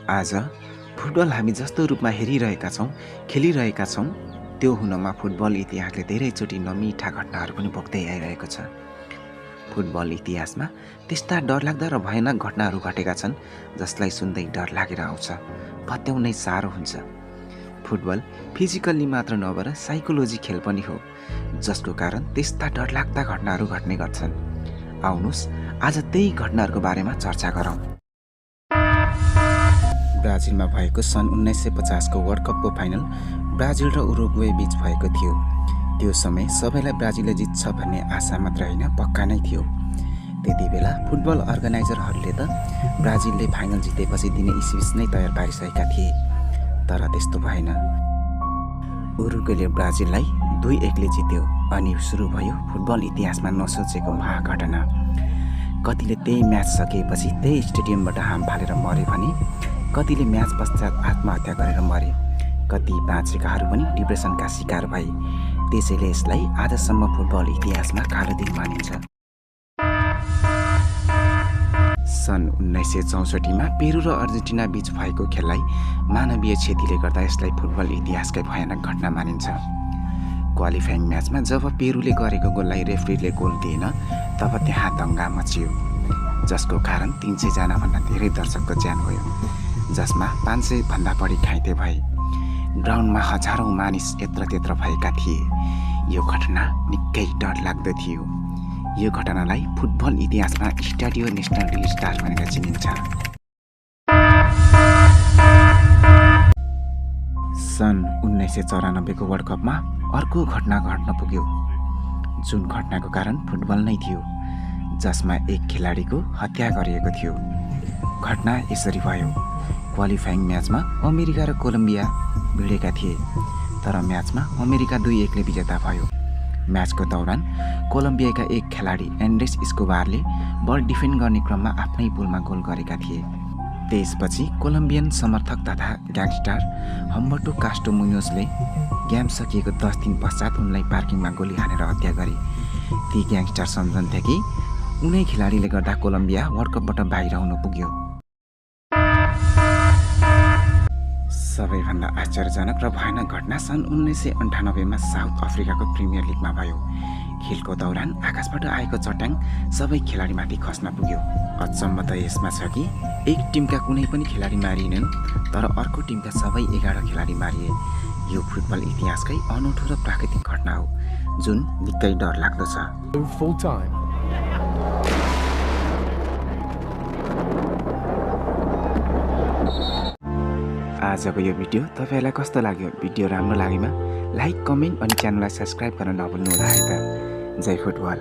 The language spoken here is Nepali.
आज फुटबल हामी जस्तो रूपमा हेरिरहेका छौँ, खेलिरहेका छौँ, त्यो हुनमा फुटबल इतिहासले धेरैचोटि नमिठा घटनाहरू पनि बोक्दै आइरहेको छ। फुटबल इतिहासमा त्यस्ता डरलाग्दा र भयानक घटनाहरू घटेका छन् जसलाई सुन्दै डर लागेर आउँछ, पत्याउनै साह्रो हुन्छ। फुटबल फिजिकल्ली मात्र नभएर साइकोलोजी खेल पनि हो, जसको कारण त्यस्ता डरलाग्दा घटनाहरू घट्ने गर्छन्। आउनुहोस् आज त्यही घटनाहरूको बारेमा चर्चा गरौँ। ब्राजिलमा भएको सन् 1950 को वर्ल्ड कपको फाइनल ब्राजिल र उरुग्वे बीच भएको थियो। त्यो समय सबैलाई ब्राजिलले जित्छ भन्ने आशा मात्र होइन, पक्का नै थियो। त्यति बेला फुटबल अर्गनाइजरहरूले त ब्राजिलले फाइनल जितेपछि दिने इस्विस नै तयार पारिसकेका थिए, तर त्यस्तो भएन। उरुग्वेले ब्राजिललाई 2-1 ले जित्यो अनि सुरु भयो फुटबल इतिहासमा नसोचेको महाघटना। कतिले त्यही म्याच सकिएपछि त्यही स्टेडियमबाट हाम फालेर मरे भने कतिले म्याच पश्चात आत्महत्या गरेर मरे, कति बाँचेकाहरू पनि डिप्रेसनका शिकार भए। त्यसैले यसलाई आजसम्म फुटबल इतिहासमा कालो दिन मानिन्छ। सन् 1964 मा पेरु र अर्जेन्टिना बीच भएको खेललाई मानवीय क्षतिले गर्दा यसलाई फुटबल इतिहासकै भयानक घटना मानिन्छ। क्वालिफाइङ म्याचमा जब पेरुले गरेको गोललाई रेफ्रीले गोल दिएन, तब त्यहाँ दङ्गा मचियो, जसको कारण 300 जनाभन्दा धेरै दर्शकको ज्यान गयो, जसमा 500 भन्दा बढी घाइते भए। ग्राउन्डमा हजारौं मानिस यत्रत्यत्र भएका थिए। यो घटना निकै डरलाग्दो थियो। यो घटनालाई फुटबल इतिहासमा स्टाडियो नेसनल स्टार भनेर चिनिन्छ। सन् 1994 को वर्ल्ड कपमा अर्को घटना घट्न पुग्यो, जुन घटनाको कारण फुटबल नै थियो, जसमा एक खेलाडीको हत्या गरिएको थियो। घटना यसरी भयो। क्वालिफाइङ म्याचमा अमेरिका र कोलम्बिया भिडेका थिए, तर म्याचमा अमेरिका 2-1 ले विजेता भयो। म्याचको दौरान कोलम्बियाका एक खेलाडी एन्ड्रेस स्कोबारले बल डिफेन्ड गर्ने क्रममा आफ्नै पुलमा गोल गरेका थिए। त्यसपछि कोलम्बियन समर्थक तथा ग्याङ्स्टर हम्बर्टो कास्टो मुनोजले गेम सकिएको 10 दिन पश्चात उनलाई पार्किङमा गोली हानेर हत्या गरे। ती ग्याङ्स्टर सम्झन्थे कि उनै खेलाडीले गर्दा कोलम्बिया वर्ल्ड कपबाट बाहिर हुन पुग्यो। सबैभन्दा आश्चर्यजनक र भयानक घटना सन् 1998 मा साउथ अफ्रिकाको प्रिमियर लिगमा भयो। खेलको दौरान आकाशबाट आएको चट्याङ सबै खेलाडीमाथि खस्न पुग्यो। अचम्म त यसमा छ कि एक टिमका कुनै पनि खेलाडी मारिएनन्, तर अर्को टिमका सबै 11 खेलाडी मारिए। यो फुटबल इतिहासकै अनौठो र प्राकृतिक घटना हो, जुन निकै डरलाग्दो छ। आजको यो भिडियो तपाईलाई कस्तो लाग्यो? भिडियो राम्रो लागेमा लाइक, कमेन्ट अनि च्यानललाई सब्स्क्राइब गर्न नभुल्नुहोला है त। जय फुटबल।